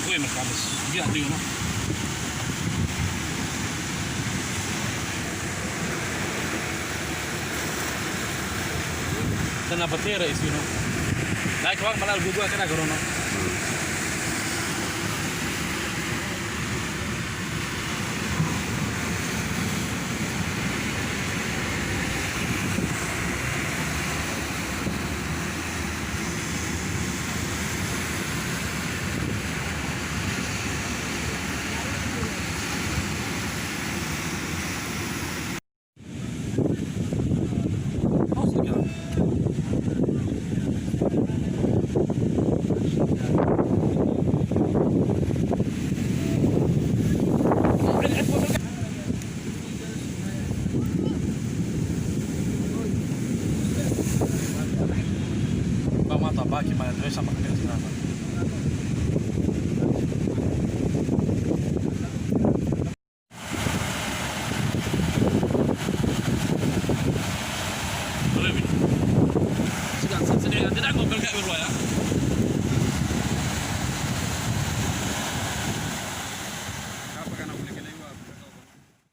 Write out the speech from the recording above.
وين الخامس؟ جاء ديونه. Sana batera isi no. Naik wang malah gua kena corona. Baki mana dois sama kena kenapa? Boleh ni. Sudah, tidak ngobrol kat luar ya.